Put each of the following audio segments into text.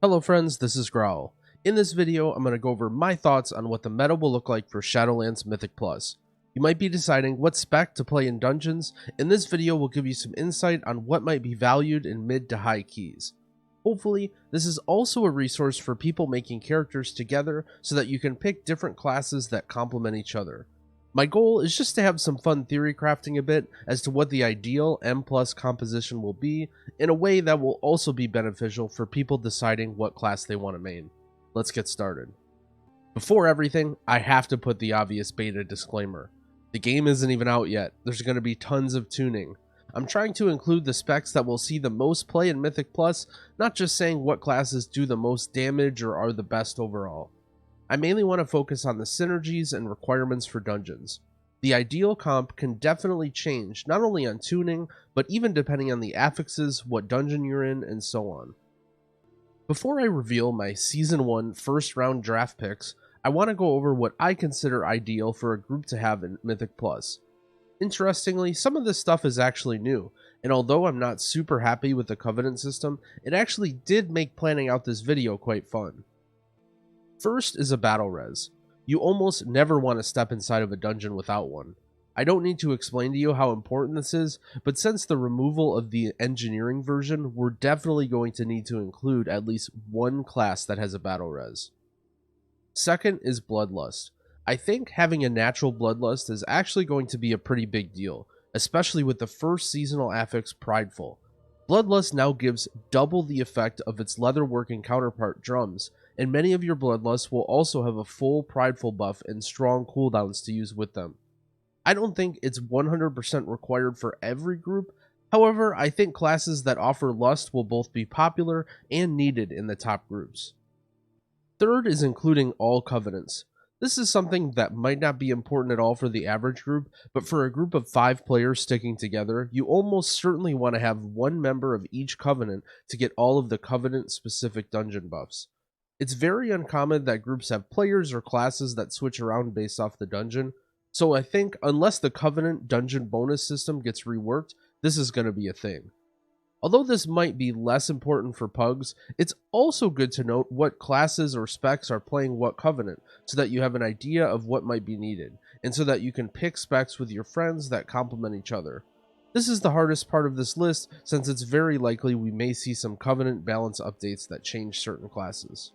Hello friends, this is Growl. In this video, I'm going to go over my thoughts on what the meta will look like for Shadowlands Mythic Plus. You might be deciding what spec to play in dungeons, and this video will give you some insight on what might be valued in mid to high keys. Hopefully, this is also a resource for people making characters together so that you can pick different classes that complement each other. My goal is just to have some fun theory crafting a bit as to what the ideal M+ composition will be in a way that will also be beneficial for people deciding what class they want to main. Let's get started. Before everything, I have to put the obvious beta disclaimer. The game isn't even out yet, there's going to be tons of tuning. I'm trying to include the specs that will see the most play in Mythic Plus, not just saying what classes do the most damage or are the best overall. I mainly want to focus on the synergies and requirements for dungeons. The ideal comp can definitely change, not only on tuning, but even depending on the affixes, what dungeon you're in, and so on. Before I reveal my Season 1 first round draft picks, I want to go over what I consider ideal for a group to have in Mythic Plus. Interestingly, some of this stuff is actually new, and although I'm not super happy with the Covenant system, it actually did make planning out this video quite fun. First is a battle res. You almost never want to step inside of a dungeon without one. I don't need to explain to you how important this is, but since the removal of the engineering version, we're definitely going to need to include at least one class that has a battle res. Second is bloodlust. I think having a natural bloodlust is actually going to be a pretty big deal, especially with the first seasonal affix Prideful. Bloodlust now gives double the effect of its leatherworking counterpart Drums, and many of your bloodlusts will also have a full Prideful buff and strong cooldowns to use with them. I don't think it's 100% required for every group, however, I think classes that offer lust will both be popular and needed in the top groups. Third is including all covenants. This is something that might not be important at all for the average group, but for a group of 5 players sticking together, you almost certainly want to have one member of each covenant to get all of the covenant-specific dungeon buffs. It's very uncommon that groups have players or classes that switch around based off the dungeon, so I think unless the Covenant dungeon bonus system gets reworked, this is going to be a thing. Although this might be less important for pugs, it's also good to note what classes or specs are playing what covenant, so that you have an idea of what might be needed, and so that you can pick specs with your friends that complement each other. This is the hardest part of this list, since it's very likely we may see some covenant balance updates that change certain classes.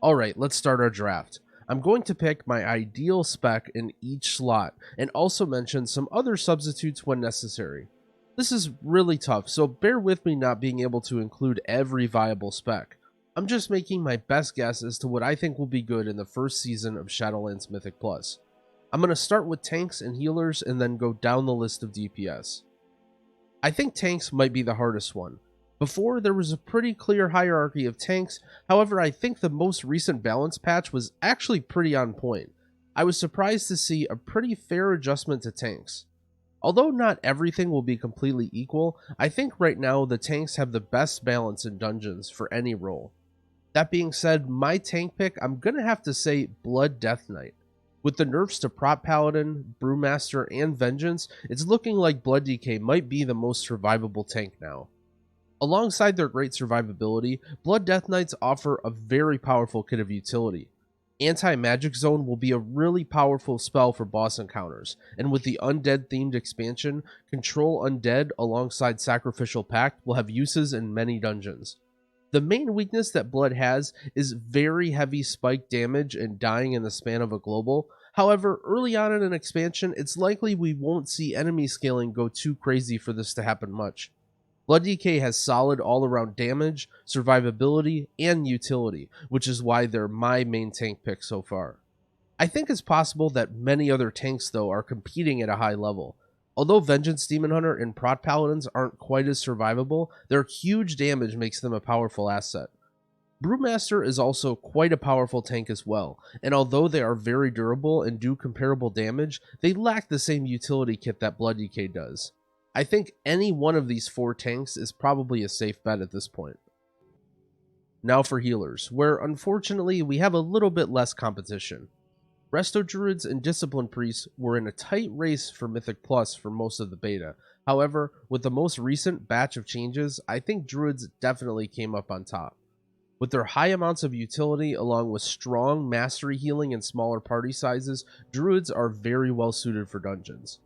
Alright, let's start our draft. I'm going to pick my ideal spec in each slot, and also mention some other substitutes when necessary. This is really tough, so bear with me not being able to include every viable spec. I'm just making my best guess as to what I think will be good in the first season of Shadowlands Mythic Plus. I'm going to start with tanks and healers and then go down the list of DPS. I think tanks might be the hardest one. Before, there was a pretty clear hierarchy of tanks, however I think the most recent balance patch was actually pretty on point. I was surprised to see a pretty fair adjustment to tanks. Although not everything will be completely equal, I think right now the tanks have the best balance in dungeons for any role. That being said, my tank pick, I'm gonna have to say Blood Death Knight. With the nerfs to Prot Paladin, Brewmaster, and Vengeance, it's looking like Blood DK might be the most survivable tank now. Alongside their great survivability, Blood Death Knights offer a very powerful kit of utility. Anti-Magic Zone will be a really powerful spell for boss encounters, and with the Undead themed expansion, Control Undead alongside Sacrificial Pact will have uses in many dungeons. The main weakness that Blood has is very heavy spike damage and dying in the span of a global. However, early on in an expansion, it's likely we won't see enemy scaling go too crazy for this to happen much. Blood DK has solid all-around damage, survivability, and utility, which is why they're my main tank pick so far. I think it's possible that many other tanks though are competing at a high level. Although Vengeance Demon Hunter and Prot Paladins aren't quite as survivable, their huge damage makes them a powerful asset. Brewmaster is also quite a powerful tank as well, and although they are very durable and do comparable damage, they lack the same utility kit that Blood DK does. I think any one of these 4 tanks is probably a safe bet at this point. Now for healers, where unfortunately we have a little bit less competition. Resto Druids and Discipline Priests were in a tight race for Mythic Plus for most of the beta. However, with the most recent batch of changes, I think Druids definitely came up on top. With their high amounts of utility along with strong mastery healing and smaller party sizes, druids are very well suited for dungeons.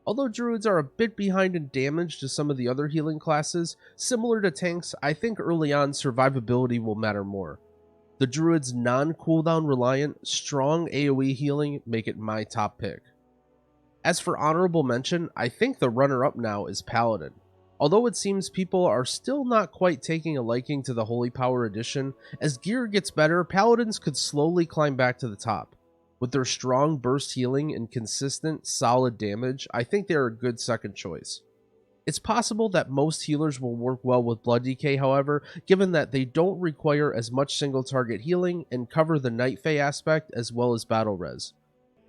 Although druids are a bit behind in damage to some of the other healing classes, similar to tanks, I think early on survivability will matter more. The druid's non-cooldown reliant, strong AoE healing make it my top pick. As for honorable mention, I think the runner-up now is Paladin. Although it seems people are still not quite taking a liking to the Holy Power Edition, as gear gets better, Paladins could slowly climb back to the top. With their strong burst healing and consistent, solid damage, I think they are a good second choice. It's possible that most healers will work well with Blood Decay, however, given that they don't require as much single target healing and cover the Night Fae aspect as well as battle res.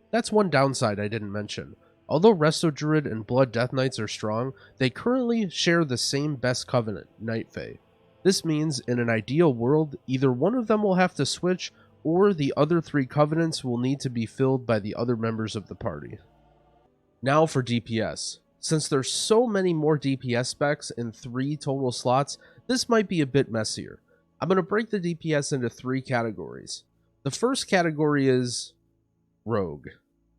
That's one downside I didn't mention. Although Resto Druid and Blood Death Knights are strong, they currently share the same best covenant, Night Fae. This means, in an ideal world, either one of them will have to switch, or the other three covenants will need to be filled by the other members of the party. Now for DPS. Since there's so many more DPS specs in 3 total slots, this might be a bit messier. I'm going to break the DPS into 3 categories. The first category is Rogue.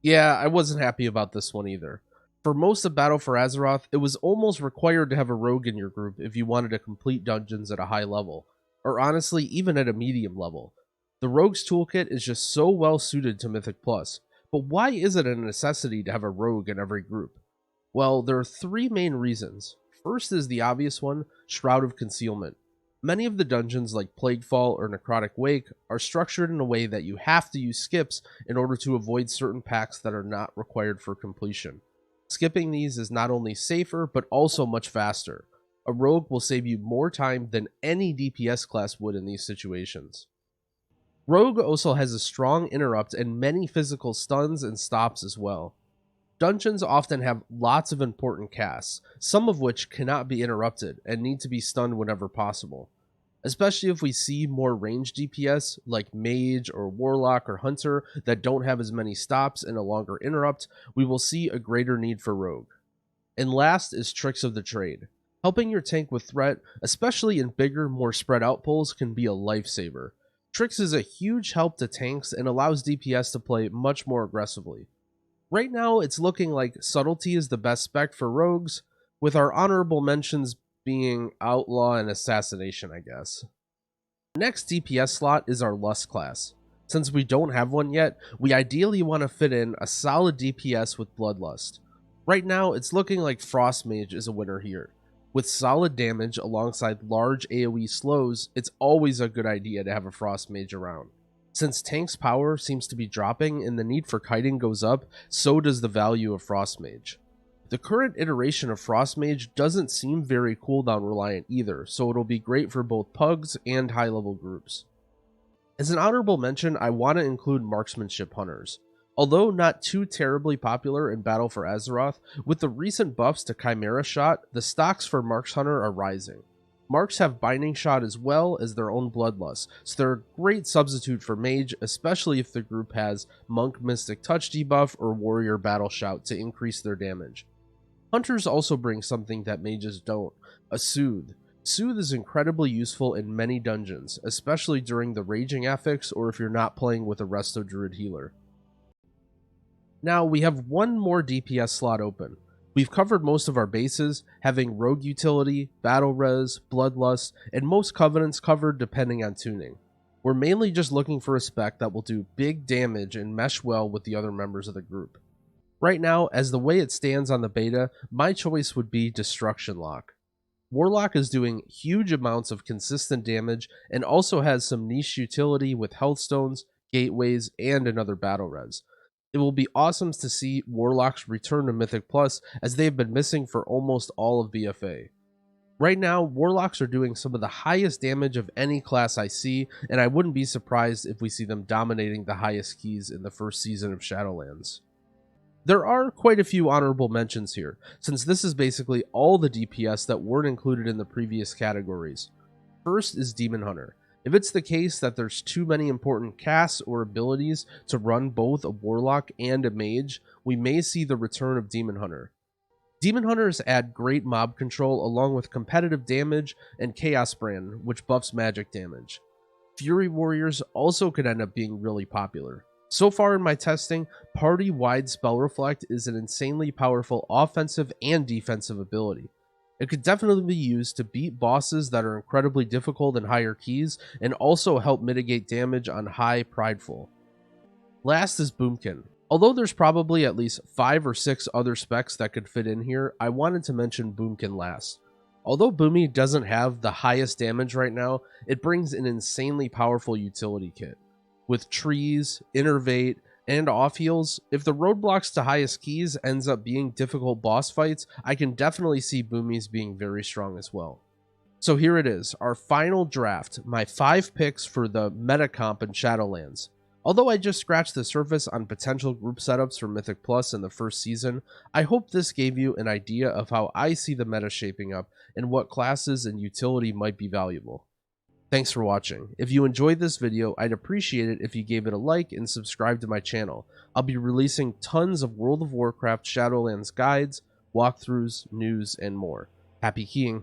Yeah, I wasn't happy about this one either. For most of Battle for Azeroth, it was almost required to have a rogue in your group if you wanted to complete dungeons at a high level, or honestly, even at a medium level. The Rogue's Toolkit is just so well suited to Mythic Plus, but why is it a necessity to have a rogue in every group? Well, there are 3 main reasons. First is the obvious one, Shroud of Concealment. Many of the dungeons like Plaguefall or Necrotic Wake are structured in a way that you have to use skips in order to avoid certain packs that are not required for completion. Skipping these is not only safer, but also much faster. A rogue will save you more time than any DPS class would in these situations. Rogue also has a strong interrupt and many physical stuns and stops as well. Dungeons often have lots of important casts, some of which cannot be interrupted and need to be stunned whenever possible. Especially if we see more ranged DPS like Mage or Warlock or Hunter that don't have as many stops and a longer interrupt, we will see a greater need for Rogue. And last is Tricks of the Trade. Helping your tank with threat, especially in bigger, more spread out pulls, can be a lifesaver. Tricks is a huge help to tanks and allows DPS to play much more aggressively. Right now, it's looking like Subtlety is the best spec for rogues, with our honorable mentions being Outlaw and Assassination, I guess. The next DPS slot is our Lust class. Since we don't have one yet, we ideally want to fit in a solid DPS with Bloodlust. Right now, it's looking like Frost Mage is a winner here. With solid damage alongside large AoE slows, it's always a good idea to have a Frost Mage around. Since tank's power seems to be dropping and the need for kiting goes up, so does the value of Frost Mage. The current iteration of Frost Mage doesn't seem very cooldown reliant either, so it'll be great for both pugs and high level groups. As an honorable mention, I want to include Marksmanship Hunters. Although not too terribly popular in Battle for Azeroth, with the recent buffs to Chimera Shot, the stocks for Marks Hunter are rising. Marks have Binding Shot as well as their own Bloodlust, so they're a great substitute for Mage, especially if the group has Monk Mystic Touch debuff or Warrior Battle Shout to increase their damage. Hunters also bring something that Mages don't, a Soothe. Soothe is incredibly useful in many dungeons, especially during the Raging Affix or if you're not playing with a Resto Druid healer. Now we have one more DPS slot open. We've covered most of our bases, having Rogue Utility, Battle Res, Bloodlust, and most Covenants covered depending on tuning. We're mainly just looking for a spec that will do big damage and mesh well with the other members of the group. Right now, as the way it stands on the beta, my choice would be Destruction Lock. Warlock is doing huge amounts of consistent damage and also has some niche utility with health stones, gateways, and another battle res. It will be awesome to see Warlocks return to Mythic Plus as they have been missing for almost all of BFA. Right now, Warlocks are doing some of the highest damage of any class I see, and I wouldn't be surprised if we see them dominating the highest keys in the first season of Shadowlands. There are quite a few honorable mentions here, since this is basically all the DPS that weren't included in the previous categories. First is Demon Hunter. If it's the case that there's too many important casts or abilities to run both a Warlock and a Mage, we may see the return of Demon Hunter. Demon Hunters add great mob control along with competitive damage and Chaos Brand, which buffs magic damage. Fury Warriors also could end up being really popular. So far in my testing, party-wide Spell Reflect is an insanely powerful offensive and defensive ability. It could definitely be used to beat bosses that are incredibly difficult in higher keys, and also help mitigate damage on high Prideful. Last is Boomkin. Although there's probably at least 5 or 6 other specs that could fit in here, I wanted to mention Boomkin last. Although Boomy doesn't have the highest damage right now, it brings an insanely powerful utility kit. With trees, innervate, and off heals, if the roadblocks to highest keys ends up being difficult boss fights, I can definitely see Boomies being very strong as well. So here it is, our final draft, my 5 picks for the meta comp in Shadowlands. Although I just scratched the surface on potential group setups for Mythic Plus in the first season, I hope this gave you an idea of how I see the meta shaping up and what classes and utility might be valuable. Thanks for watching. If you enjoyed this video, I'd appreciate it if you gave it a like and subscribe to my channel. I'll be releasing tons of World of Warcraft Shadowlands guides, walkthroughs, news, and more. Happy keying!